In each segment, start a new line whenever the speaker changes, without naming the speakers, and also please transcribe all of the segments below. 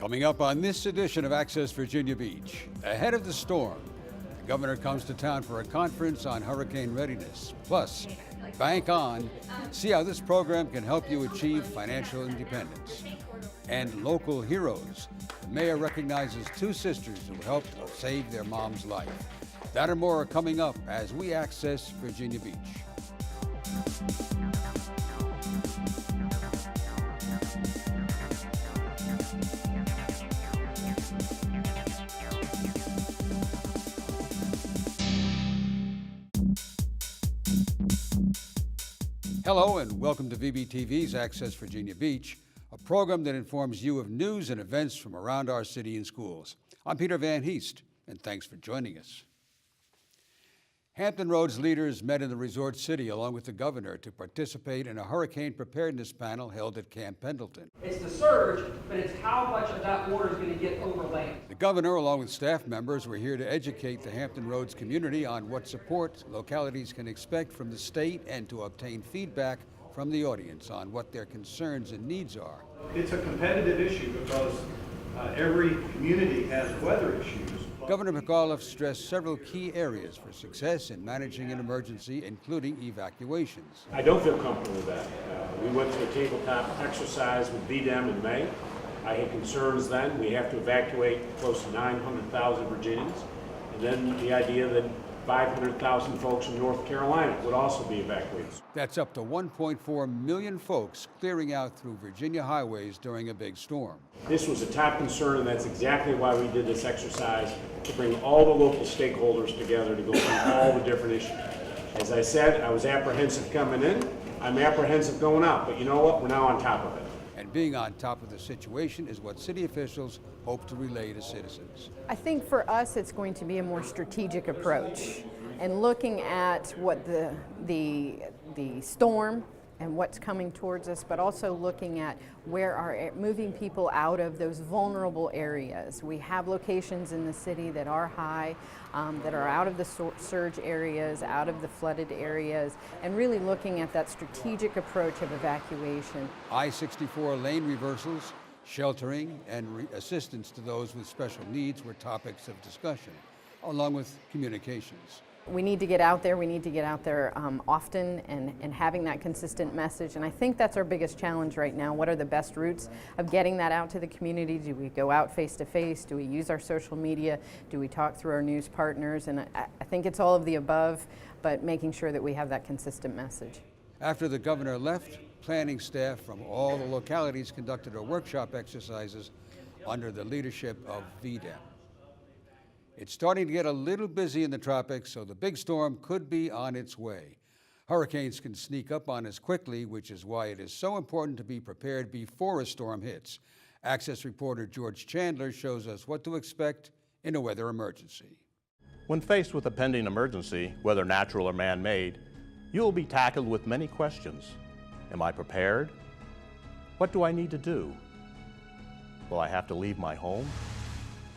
Coming up on this edition of Access Virginia Beach, ahead of the storm, the governor comes to town for a conference on hurricane readiness. Plus, bank on, see how this program can help you achieve financial independence. And local heroes. The mayor recognizes two sisters who helped save their mom's life. That and more are coming up as we access Virginia Beach. Hello and welcome to VBTV's Access Virginia Beach, a program that informs you of news and events from around our city and schools. I'm Peter Van Heest, and thanks for joining us. Hampton Roads leaders met in the resort city along with the governor to participate in a hurricane preparedness panel held at Camp Pendleton.
It's the surge, but it's how much of that water is going to get over land.
The governor, along with staff members, were here to educate the Hampton Roads community on what support localities can expect from the state and to obtain feedback from the audience on what their concerns and needs are.
It's a competitive issue because every community has weather issues.
Governor McAuliffe stressed several key areas for success in managing an emergency, including evacuations.
I don't feel comfortable with that. We went to a tabletop exercise with VDEM in May. I had concerns then. We have to evacuate close to 900,000 Virginians. And then the idea that 500,000 folks in North Carolina would also be evacuated.
That's up to 1.4 million folks clearing out through Virginia highways during a big storm.
This was a top concern, and that's exactly why we did this exercise, to bring all the local stakeholders together to go through all the different issues. As I said, I was apprehensive coming in. I'm apprehensive going out, but you know what? We're now on top of it.
And being on top of the situation is what city officials hope to relay to citizens.
I think for us it's going to be a more strategic approach and looking at what the storm and what's coming towards us, but also looking at moving people out of those vulnerable areas. We have locations in the city that are high, that are out of the surge areas, out of the flooded areas, and really looking at that strategic approach of evacuation.
I-64 lane reversals, sheltering, and assistance to those with special needs were topics of discussion, along with communications.
We need to get out there. We need to get out there often and having that consistent message. And I think that's our biggest challenge right now. What are the best routes of getting that out to the community? Do we go out face to face? Do we use our social media? Do we talk through our news partners? And I think it's all of the above, but making sure that we have that consistent message.
After the governor left, planning staff from all the localities conducted a workshop exercises under the leadership of VDEM. It's starting to get a little busy in the tropics, so the big storm could be on its way. Hurricanes can sneak up on us quickly, which is why it is so important to be prepared before a storm hits. Access reporter George Chandler shows us what to expect in a weather emergency.
When faced with a pending emergency, whether natural or man-made, you will be tackled with many questions. Am I prepared? What do I need to do? Will I have to leave my home?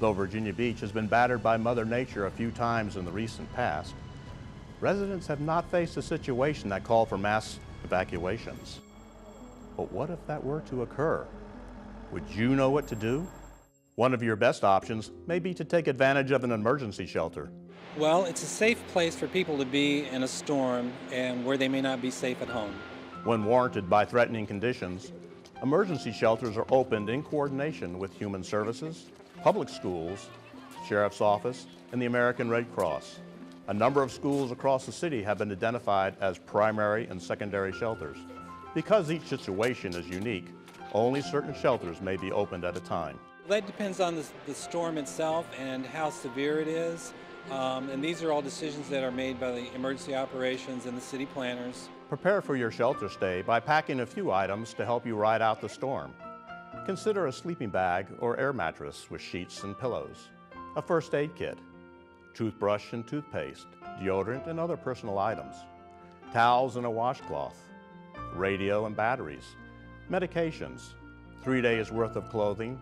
Though Virginia Beach has been battered by Mother Nature a few times in the recent past, residents have not faced a situation that called for mass evacuations. But what if that were to occur? Would you know what to do? One of your best options may be to take advantage of an emergency shelter.
Well, it's a safe place for people to be in a storm and where they may not be safe at home.
When warranted by threatening conditions, emergency shelters are opened in coordination with Human Services, public schools, Sheriff's Office, and the American Red Cross. A number of schools across the city have been identified as primary and secondary shelters. Because each situation is unique, only certain shelters may be opened at a time.
That depends on the storm itself and how severe it is. And these are all decisions that are made by the emergency operations and the city planners.
Prepare for your shelter stay by packing a few items to help you ride out the storm. Consider a sleeping bag or air mattress with sheets and pillows, a first aid kit, toothbrush and toothpaste, deodorant and other personal items, towels and a washcloth, radio and batteries, medications, 3 days worth of clothing,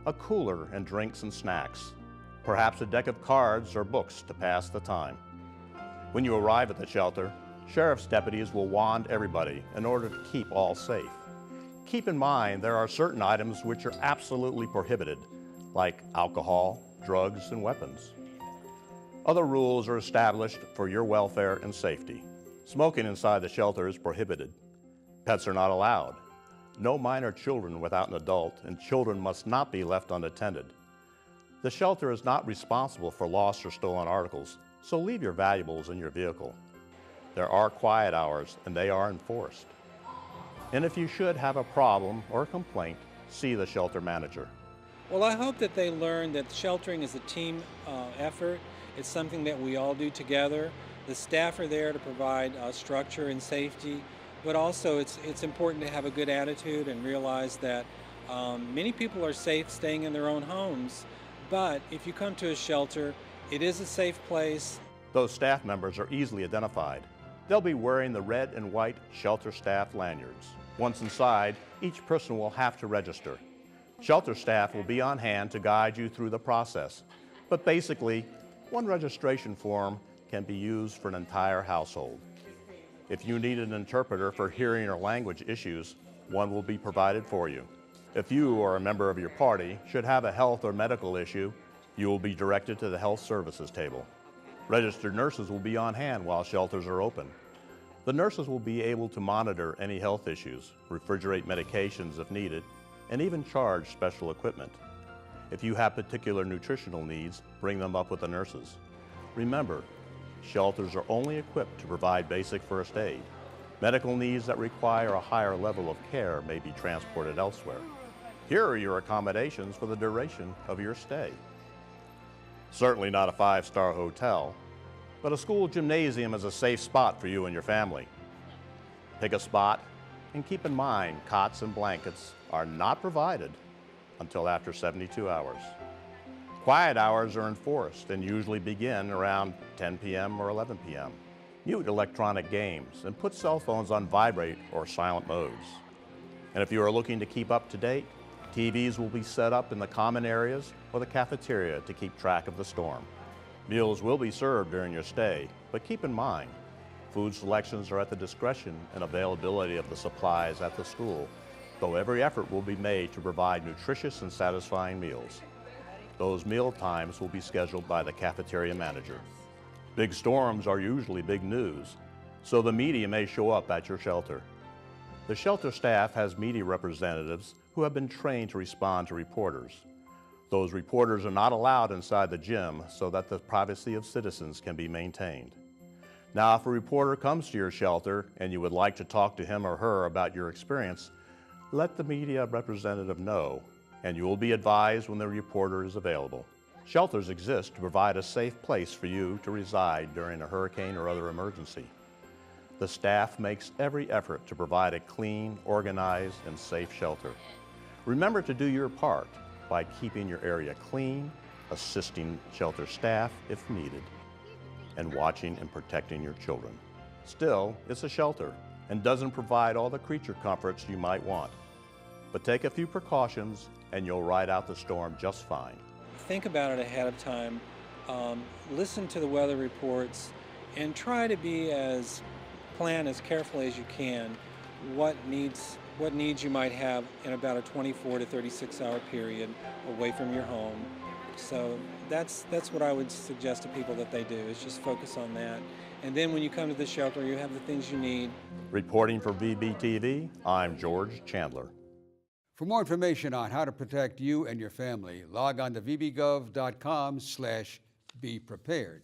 a cooler and drinks and snacks, perhaps a deck of cards or books to pass the time. When you arrive at the shelter, sheriff's deputies will wand everybody in order to keep all safe. keep in mind there are certain items which are absolutely prohibited, like alcohol, drugs, and weapons. Other rules are established for your welfare and safety. Smoking inside the shelter is prohibited. Pets are not allowed. No minor children without an adult, and children must not be left unattended. The shelter is not responsible for lost or stolen articles, so leave your valuables in your vehicle. There are quiet hours, and they are enforced. And if you should have a problem or complaint, see the shelter manager.
Well, I hope that they learn that sheltering is a team effort. It's something that we all do together. The staff are there to provide structure and safety, but also it's important to have a good attitude and realize that many people are safe staying in their own homes, but if you come to a shelter, it is a safe place.
Those staff members are easily identified. They'll be wearing the red and white shelter staff lanyards. Once inside, each person will have to register. Shelter staff will be on hand to guide you through the process, but basically, one registration form can be used for an entire household. If you need an interpreter for hearing or language issues, one will be provided for you. If you or a member of your party should have a health or medical issue, you will be directed to the health services table. Registered nurses will be on hand while shelters are open. The nurses will be able to monitor any health issues, refrigerate medications if needed, and even charge special equipment. If you have particular nutritional needs, bring them up with the nurses. Remember, shelters are only equipped to provide basic first aid. Medical needs that require a higher level of care may be transported elsewhere. Here are your accommodations for the duration of your stay. Certainly not a five-star hotel, but a school gymnasium is a safe spot for you and your family. Pick a spot and keep in mind cots and blankets are not provided until after 72 hours. Quiet hours are enforced and usually begin around 10 p.m. or 11 p.m. Mute electronic games and put cell phones on vibrate or silent modes. And if you are looking to keep up to date, TVs will be set up in the common areas or the cafeteria to keep track of the storm. Meals will be served during your stay, but keep in mind, food selections are at the discretion and availability of the supplies at the school, though every effort will be made to provide nutritious and satisfying meals. Those meal times will be scheduled by the cafeteria manager. Big storms are usually big news, so the media may show up at your shelter. The shelter staff has media representatives who have been trained to respond to reporters. Those reporters are not allowed inside the gym so that the privacy of citizens can be maintained. Now, if a reporter comes to your shelter and you would like to talk to him or her about your experience, let the media representative know, and you will be advised when the reporter is available. Shelters exist to provide a safe place for you to reside during a hurricane or other emergency. The staff makes every effort to provide a clean, organized, and safe shelter. Remember to do your part by keeping your area clean, assisting shelter staff if needed, and watching and protecting your children. Still, it's a shelter and doesn't provide all the creature comforts you might want. But take a few precautions and you'll ride out the storm just fine.
Think about it ahead of time, listen to the weather reports, and try to plan as carefully as you can what needs you might have in about a 24 to 36 hour period away from your home. So that's what I would suggest to people that they do, is just focus on that. And then when you come to the shelter, you have the things you need.
Reporting for VBTV, I'm George Chandler.
For more information on how to protect you and your family, log on to vbgov.com/beprepared.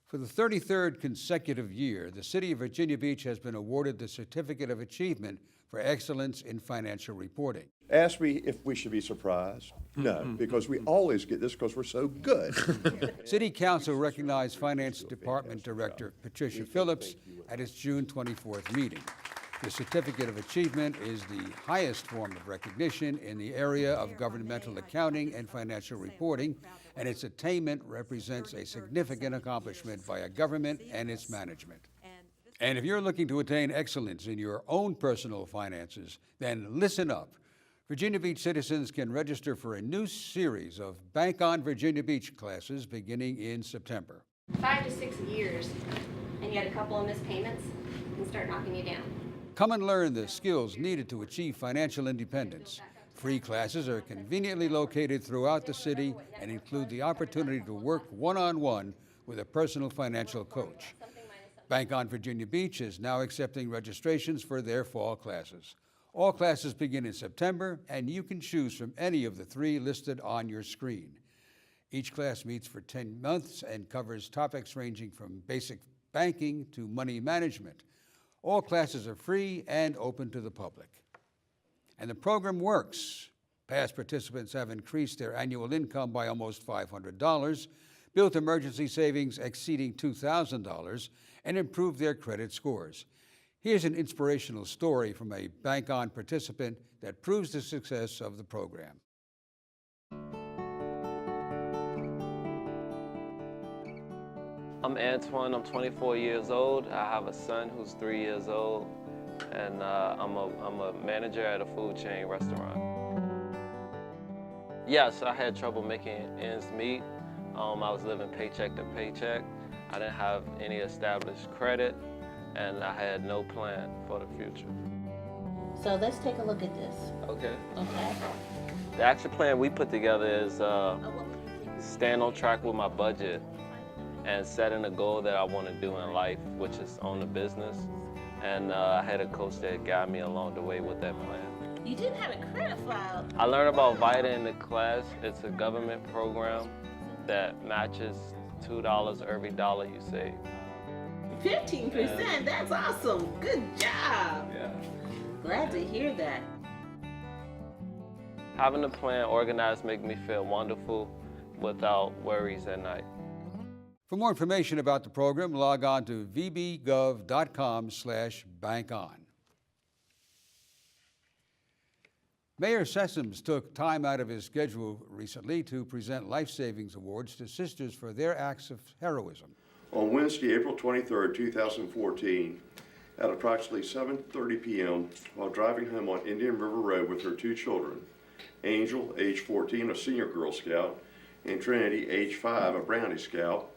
For the 33rd consecutive year, the City of Virginia Beach has been awarded the Certificate of Achievement for Excellence in Financial Reporting.
Ask me if we should be surprised. No, because we always get this because we're so good.
City Council recognized Finance Department Director Patricia Phillips at its June 24th meeting. The Certificate of Achievement is the highest form of recognition in the area of governmental accounting and financial reporting, and its attainment represents a significant accomplishment by a government and its management. And if you're looking to attain excellence in your own personal finances, then listen up. Virginia Beach citizens can register for a new series of Bank on Virginia Beach classes beginning in September.
5 to 6 years, and you had a couple of missed payments, can start knocking you down.
Come and learn the skills needed to achieve financial independence. Free classes are conveniently located throughout the city and include the opportunity to work one-on-one with a personal financial coach. Bank on Virginia Beach is now accepting registrations for their fall classes. All classes begin in September, and you can choose from any of the 3 listed on your screen. Each class meets for 10 months and covers topics ranging from basic banking to money management. All classes are free and open to the public. And the program works. Past participants have increased their annual income by almost $500, built emergency savings exceeding $2,000, and improved their credit scores. Here's an inspirational story from a Bank On participant that proves the success of the program.
I'm Antoine, I'm 24 years old. I have a son who's 3 years old, and I'm a manager at a food chain restaurant. Yes, I had trouble making ends meet. I was living paycheck to paycheck. I didn't have any established credit, and I had no plan for the future.
So let's take a look at this.
Okay.
Okay.
The action plan we put together is staying on track with my budget and setting a goal that I want to do in life, which is own a business. And I had a coach that guided me along the way with that plan.
You didn't have a credit file.
I learned about VITA in the class. It's a government program that matches $2 every dollar you save.
15%, that's awesome. Good job.
Yeah.
Glad to hear that.
Having a plan organized makes me feel wonderful without worries at night.
For more information about the program, log on to vbgov.com/bankon. Mayor Sessoms took time out of his schedule recently to present Lifesaving awards to sisters for their acts of heroism.
On Wednesday, April 23rd, 2014, at approximately 7:30 p.m., while driving home on Indian River Road with her 2 children, Angel, age 14, a senior Girl Scout, and Trinity, age 5, a Brownie Scout,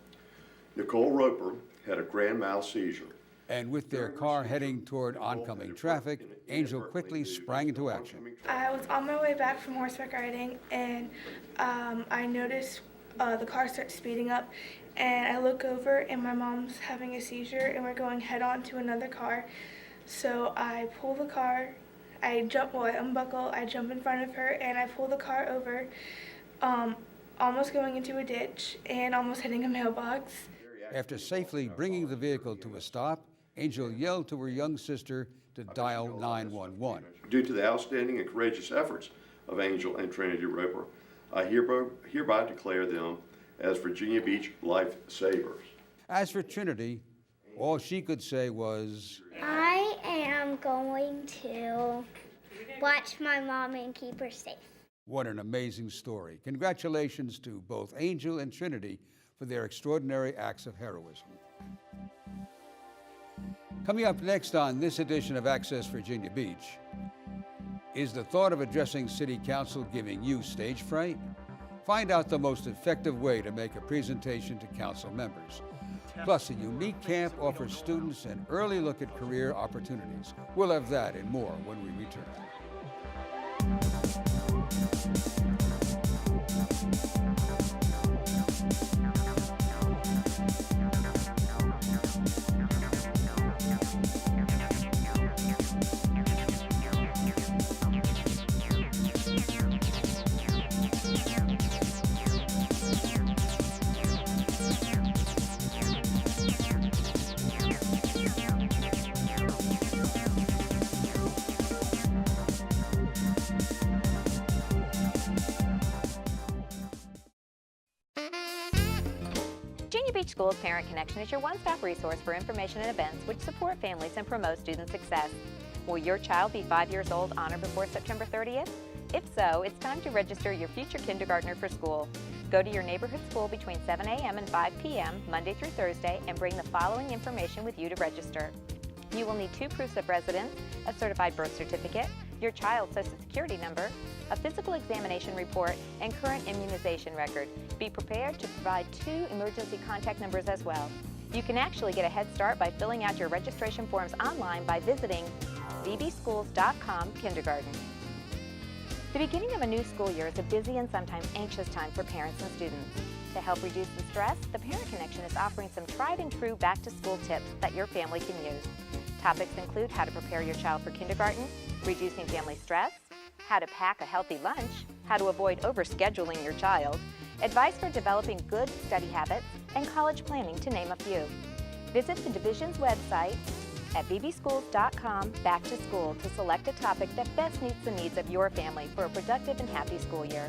Nicole Roper had a grand mal seizure.
And with their car heading toward oncoming traffic, Angel quickly sprang into action.
I was on my way back from horseback riding, and I noticed the car start speeding up, and I look over and my mom's having a seizure and we're going head on to another car. So I pull the car, I unbuckle, I jump in front of her, and I pull the car over, almost going into a ditch and almost hitting a mailbox.
After safely bringing the vehicle to a stop, Angel yelled to her young sister to dial 911.
Due to the outstanding and courageous efforts of Angel and Trinity Roper, I hereby declare them as Virginia Beach Lifesavers.
As for Trinity, all she could say was,
I am going to watch my mom and keep her safe.
What an amazing story. Congratulations to both Angel and Trinity for their extraordinary acts of heroism. Coming up next on this edition of Access Virginia Beach, is the thought of addressing City Council giving you stage fright? Find out the most effective way to make a presentation to council members. Plus, a unique camp offers students an early look at career opportunities. We'll have that and more when we return.
Virginia Beach Schools Parent Connection is your one-stop resource for information and events which support families and promote student success. Will your child be 5 years old on or before September 30th? If so, it's time to register your future kindergartner for school. Go to your neighborhood school between 7 a.m. and 5 p.m. Monday through Thursday and bring the following information with you to register. You will need 2 proofs of residence, a certified birth certificate, your child's Social Security number, a physical examination report, and current immunization record. Be prepared to provide 2 emergency contact numbers as well. You can actually get a head start by filling out your registration forms online by visiting vbschools.com kindergarten. The beginning of a new school year is a busy and sometimes anxious time for parents and students. To help reduce the stress, the Parent Connection is offering some tried and true back-to-school tips that your family can use. Topics include how to prepare your child for kindergarten, reducing family stress, how to pack a healthy lunch, how to avoid overscheduling your child, advice for developing good study habits, and college planning, to name a few. Visit the division's website at vbschools.com/back-to-school to select a topic that best meets the needs of your family for a productive and happy school year.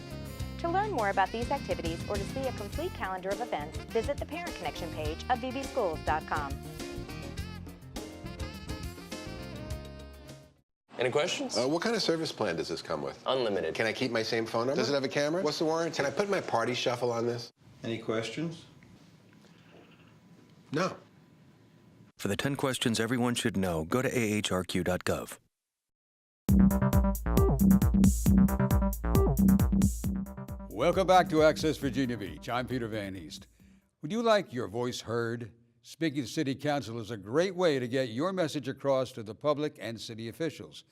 To learn more about these activities or to see a complete calendar of events, visit the Parent Connection page of vbschools.com.
Any questions?
What kind of service plan does this come with?
Unlimited.
Can I keep my same phone number? Does it have a camera? What's the warranty? Can I put my party shuffle on this?
Any questions?
No.
For the 10 questions everyone should know, go to ahrq.gov.
Welcome back to Access Virginia Beach. I'm Peter Van East. Would you like your voice heard? Speaking to City Council is a great way to get your message across to the public and city officials.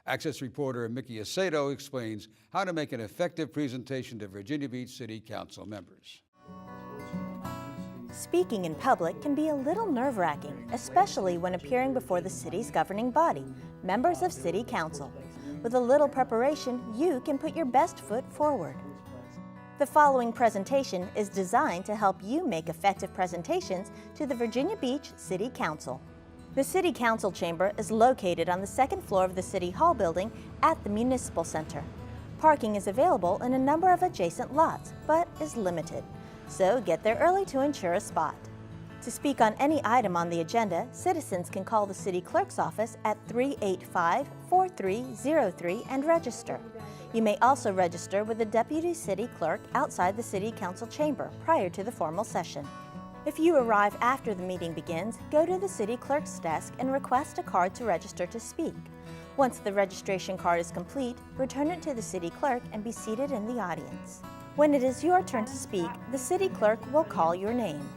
Access reporter Mickey Aceto explains how to make an effective presentation to Virginia Beach City Council members.
Speaking in public can be a little nerve-wracking, especially when appearing before the city's governing body, members of City Council. With a little preparation, you can put your best foot forward. The following presentation is designed to help you make effective presentations to the Virginia Beach City Council. The City Council chamber is located on the second floor of the City Hall building at the Municipal Center. Parking is available in a number of adjacent lots, but is limited, so get there early to ensure a spot. To speak on any item on the agenda, citizens can call the City Clerk's office at 385-4303 and register. You may also register with the Deputy City Clerk outside the City Council chamber prior to the formal session. If you arrive after the meeting begins, go to the City Clerk's desk and request a card to register to speak. Once the registration card is complete, return it to the City Clerk and be seated in the audience. When it is your turn to speak, the City Clerk will call your name.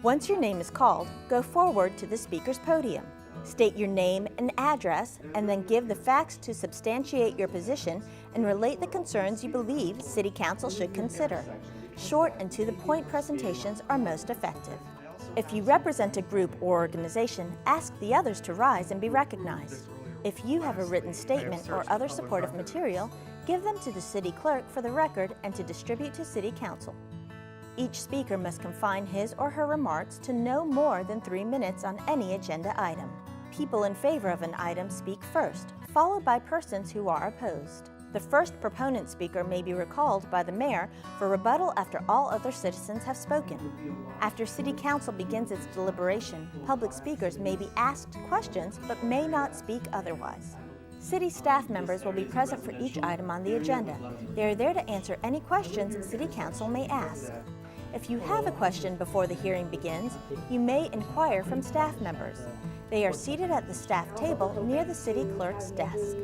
Once your name is called, go forward to the speaker's podium. State your name and address, and then give the facts to substantiate your position and relate the concerns you believe City Council should consider. Short and to-the-point presentations are most effective. If you represent a group or organization, ask the others to rise and be recognized. If you have a written statement or other supportive material, give them to the City Clerk for the record and to distribute to City Council. Each speaker must confine his or her remarks to no more than 3 minutes on any agenda item. People in favor of an item speak first, followed by persons who are opposed. The first proponent speaker may be recalled by the mayor for rebuttal after all other citizens have spoken. After City Council begins its deliberation, public speakers may be asked questions but may not speak otherwise. City staff members will be present for each item on the agenda. They are there to answer any questions City Council may ask. If you have a question before the hearing begins, you may inquire from staff members. They are seated at the staff table near the City Clerk's desk.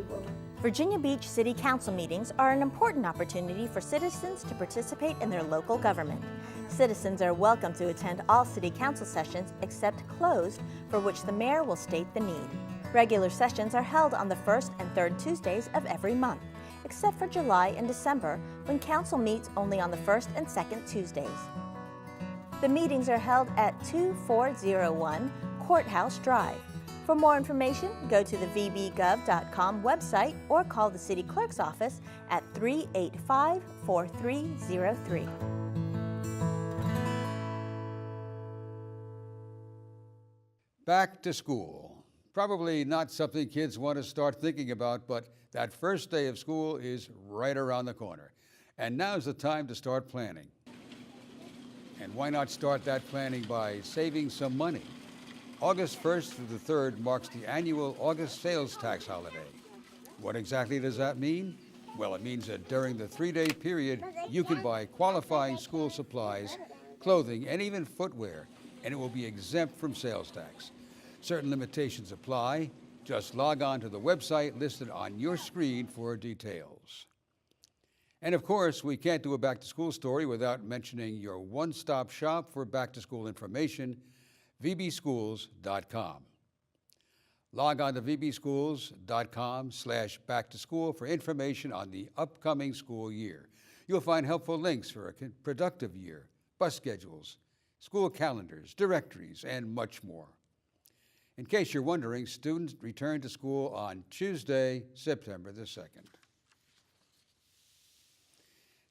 Virginia Beach City Council meetings are an important opportunity for citizens to participate in their local government. Citizens are welcome to attend all City Council sessions except closed, for which the mayor will state the need. Regular sessions are held on the first and third Tuesdays of every month, except for July and December, when Council meets only on the first and second Tuesdays. The meetings are held at 2401 Courthouse Drive. For more information, go to the vbgov.com website or call the City Clerk's office at 385-4303.
Back to school. Probably not something kids want to start thinking about, but that first day of school is right around the corner. And now's the time to start planning. And why not start that planning by saving some money? August 1st through the 3rd marks the annual August sales tax holiday. What exactly does that mean? Well, it means that during the 3-day period, you can buy qualifying school supplies, clothing, and even footwear, and it will be exempt from sales tax. Certain limitations apply. Just log on to the website listed on your screen for details. And of course, we can't do a back-to-school story without mentioning your one-stop shop for back-to-school information, vbschools.com. Log on to vbschools.com/back-to-school for information on the upcoming school year. You'll find helpful links for a productive year, bus schedules, school calendars, directories, and much more. In case you're wondering, students return to school on Tuesday, September the 2nd.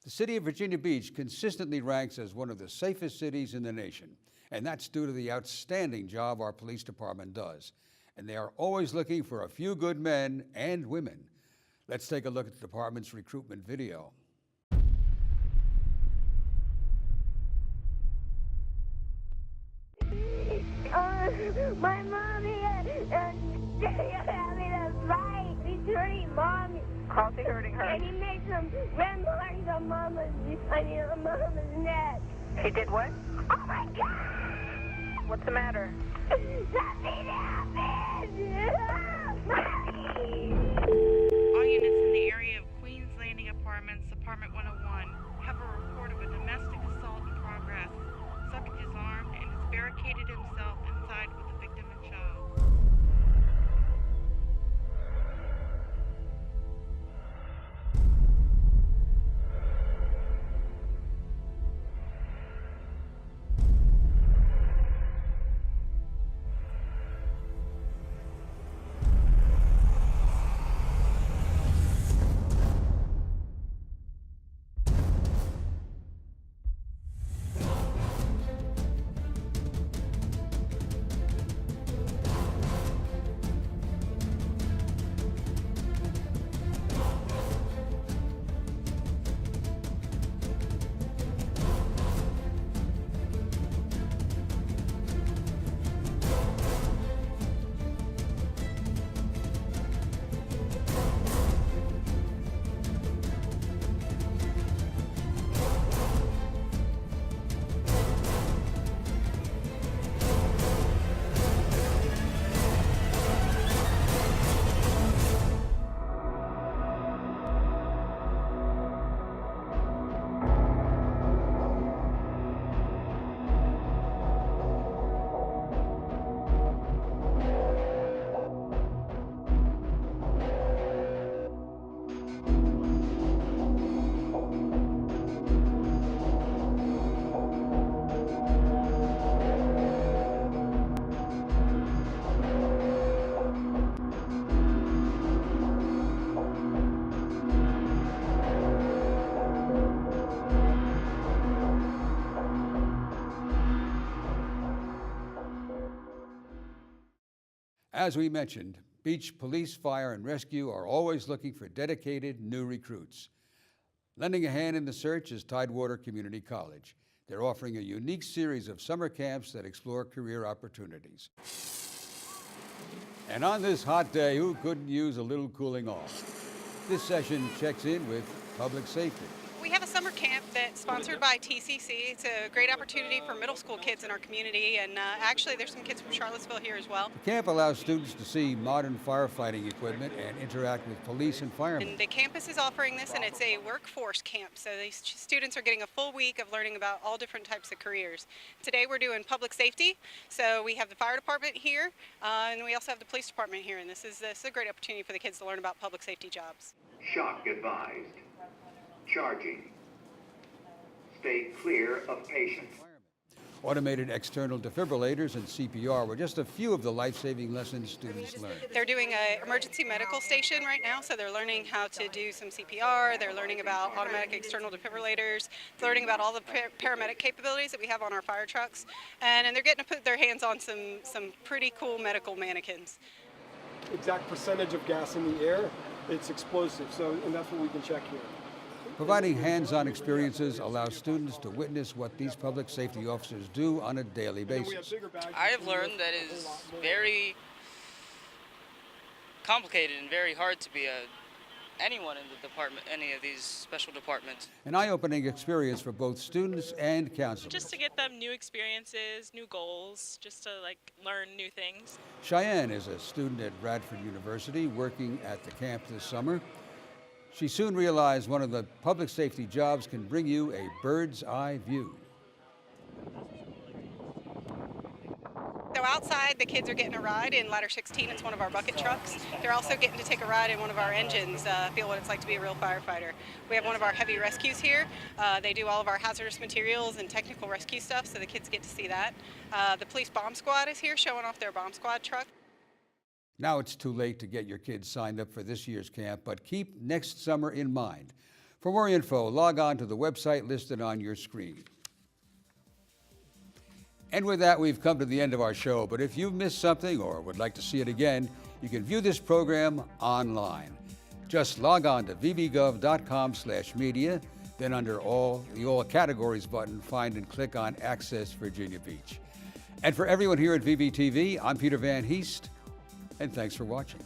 The city of Virginia Beach consistently ranks as one of the safest cities in the nation, and that's due to the outstanding job our police department does. And they are always looking for a few good men and women. Let's take a look at the department's recruitment video.
My mommy and Daddy are having a fight. He's hurting mommy.
How's he hurting her?
And he made some red marks on mama's neck.
He did what?
Oh my God!
What's the matter?
Something happened!
All units in the area of Queens Landing Apartments, Apartment 101, have a report of a domestic assault in progress. Subject is armed and has barricaded himself inside with the victim and child.
As we mentioned, Beach Police, Fire, and Rescue are always looking for dedicated new recruits. Lending a hand in the search is Tidewater Community College. They're offering a unique series of summer camps that explore career opportunities. And on this hot day, who couldn't use a little cooling off? This session checks in with public safety.
We have a summer camp that's sponsored by TCC. It's a great opportunity for middle school kids in our community, and actually there's some kids from Charlottesville here as well.
The camp allows students to see modern firefighting equipment and interact with police and firemen.
And the campus is offering this, and it's a workforce camp, so these students are getting a full week of learning about all different types of careers. Today we're doing public safety, so we have the fire department here, and we also have the police department here, and this is a great opportunity for the kids to learn about public safety jobs.
Shock advised. Charging. Stay clear of patients.
Automated external defibrillators and CPR were just a few of the life-saving lessons students learned.
They're doing an emergency medical station right now, so they're learning how to do some CPR, they're learning about automatic external defibrillators, they're learning about all the paramedic capabilities that we have on our fire trucks, and they're getting to put their hands on some pretty cool medical mannequins.
Exact percentage of gas in the air, it's explosive, and that's what we can check here.
Providing hands-on experiences allows students to witness what these public safety officers do on a daily basis.
I have learned that it is very complicated and very hard to be anyone in the department, any of these special departments.
An eye-opening experience for both students and counselors.
Just to get them new experiences, new goals, just to learn new things.
Cheyenne is a student at Radford University working at the camp this summer. She soon realized one of the public safety jobs can bring you a bird's eye view.
So outside, the kids are getting a ride in Ladder 16. It's one of our bucket trucks. They're also getting to take a ride in one of our engines, feel what it's like to be a real firefighter. We have one of our heavy rescues here. They do all of our hazardous materials and technical rescue stuff, so the kids get to see that. The police bomb squad is here showing off their bomb squad truck.
Now it's too late to get your kids signed up for this year's camp, but keep next summer in mind. For more info, log on to the website listed on your screen. And with that, we've come to the end of our show, but if you've missed something or would like to see it again, you can view this program online. Just log on to vbgov.com/media, then under the All Categories button, find and click on Access Virginia Beach. And for everyone here at VBTV, I'm Peter Van Heest, and thanks for watching.